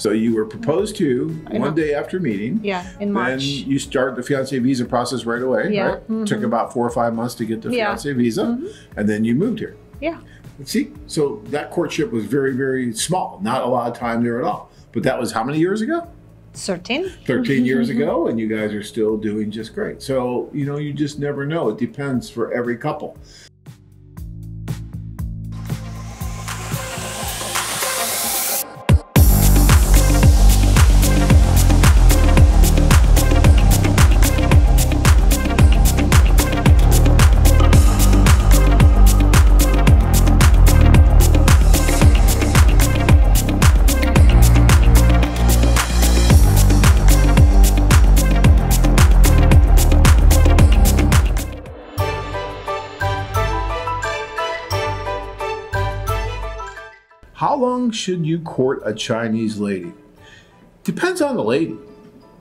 So you were proposed to one day after meeting. Yeah, in March. Then you start the fiance visa process right away, yeah. right? Mm-hmm. Took about 4 or 5 months to get the fiance visa, and then you moved here. Yeah. See, so that courtship was very, very small. Not a lot of time there at all. But that was how many years ago? 13. 13 years ago, and you guys are still doing just great. So, you know, you just never know. It depends for every couple. How long should you court a Chinese lady? Depends on the lady.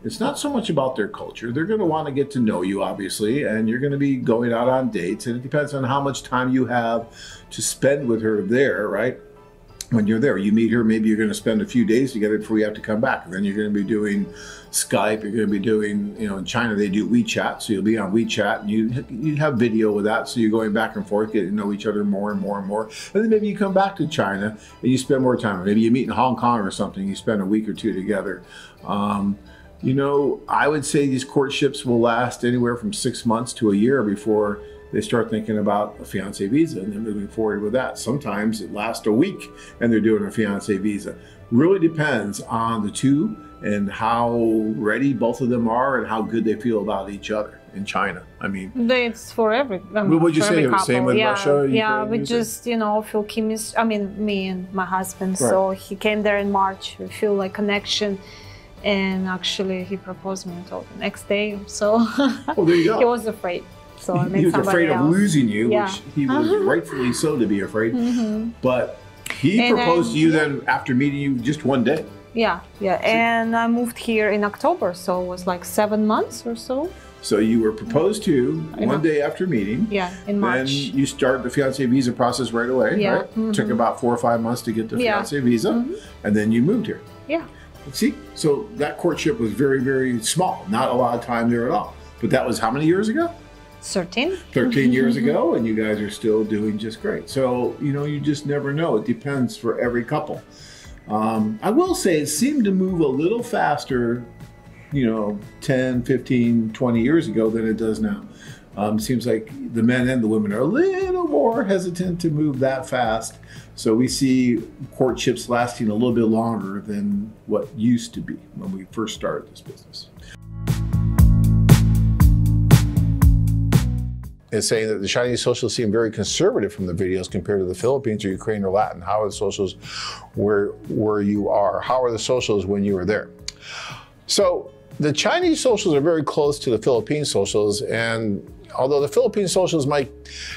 It's not so much about their culture. They're going to want to get to know you, obviously, and you're going to be going out on dates, and it depends on how much time you have to spend with her there, right? When you're there, you meet her, maybe you're going to spend a few days together before you have to come back. And then you're going to be doing Skype, you're going to be doing, you know, in China they do WeChat, so you'll be on WeChat and you have video with that, so you're going back and forth, getting to know each other more and more and more. And then maybe you come back to China and you spend more time. Maybe you meet in Hong Kong or something, you spend a week or two together. You know, I would say these courtships will last anywhere from 6 months to a year before they start thinking about a fiance visa and then moving forward with that. Sometimes it lasts a week and they're doing a fiance visa. Really depends on the two and how ready both of them are and how good they feel about each other in China. I mean, it's for every. What would you say? Same with Russia? Yeah, we just, you know, feel chemistry. I mean, me and my husband. Right. So he came there in March. We feel like connection. And actually, he proposed me until the next day. So oh, there you go. He was afraid. So I he was afraid of losing you, yeah. which he was rightfully so to be afraid. But he proposed to you then after meeting you just one day. Yeah, yeah. And I moved here in October, so it was like 7 months or so. So you were proposed to one day after meeting. Yeah, in March. Then you start the fiance visa process right away, right? Took about 4 or 5 months to get the fiance visa, and then you moved here. Yeah. See, so that courtship was very, very small. Not a lot of time there at all. But that was how many years ago? 13. 13 years ago, and you guys are still doing just great. So, you know, you just never know. It depends for every couple. I will say it seemed to move a little faster, you know, 10, 15, 20 years ago than it does now. Seems like the men and the women are a little more hesitant to move that fast. So we see courtships lasting a little bit longer than what used to be when we first started this business. It's saying that the Chinese socials seem very conservative from the videos compared to the Philippines or Ukraine or Latin. How are the socials where you are? How are the socials when you were there? So the Chinese socials are very close to the Philippine socials, and although the Philippine socials might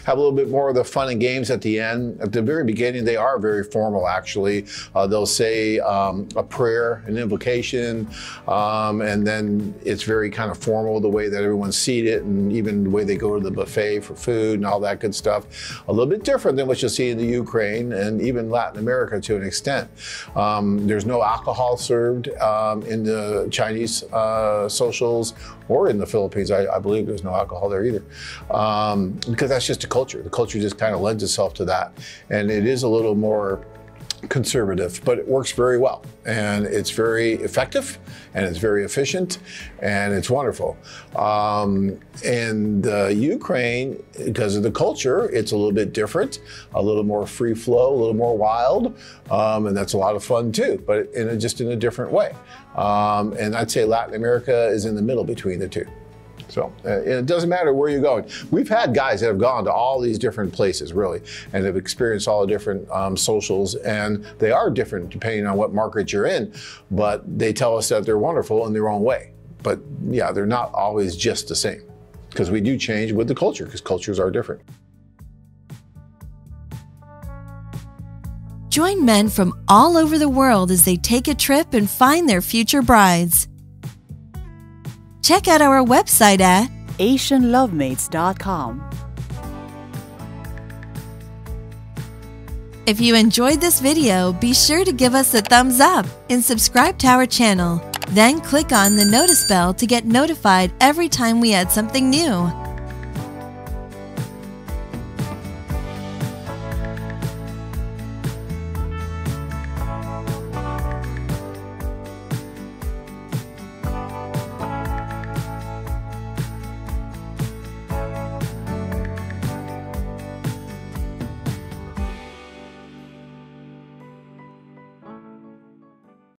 have a little bit more of the fun and games at the end, at the very beginning, they are very formal, actually. They'll say a prayer, an invocation, and then it's very kind of formal, the way that everyone's seated, and even the way they go to the buffet for food and all that good stuff. A little bit different than what you'll see in the Ukraine and even Latin America to an extent. There's no alcohol served in the Chinese socials or in the Philippines. I believe there's no alcohol there either. Because that's just a culture. The culture just kind of lends itself to that. And it is a little more conservative, but it works very well. And it's very effective, and it's very efficient, and it's wonderful. In Ukraine, because of the culture, it's a little bit different, a little more free flow, a little more wild, and that's a lot of fun too, but just in a different way. And I'd say Latin America is in the middle between the two. So it doesn't matter where you're going. We've had guys that have gone to all these different places, really, and have experienced all the different socials, and they are different depending on what market you're in, but they tell us that they're wonderful in their own way. But yeah, they're not always just the same, because we do change with the culture, because cultures are different. Join men from all over the world as they take a trip and find their future brides. Check out our website at AsianLovemates.com. If you enjoyed this video, be sure to give us a thumbs up and subscribe to our channel. Then click on the notice bell to get notified every time we add something new.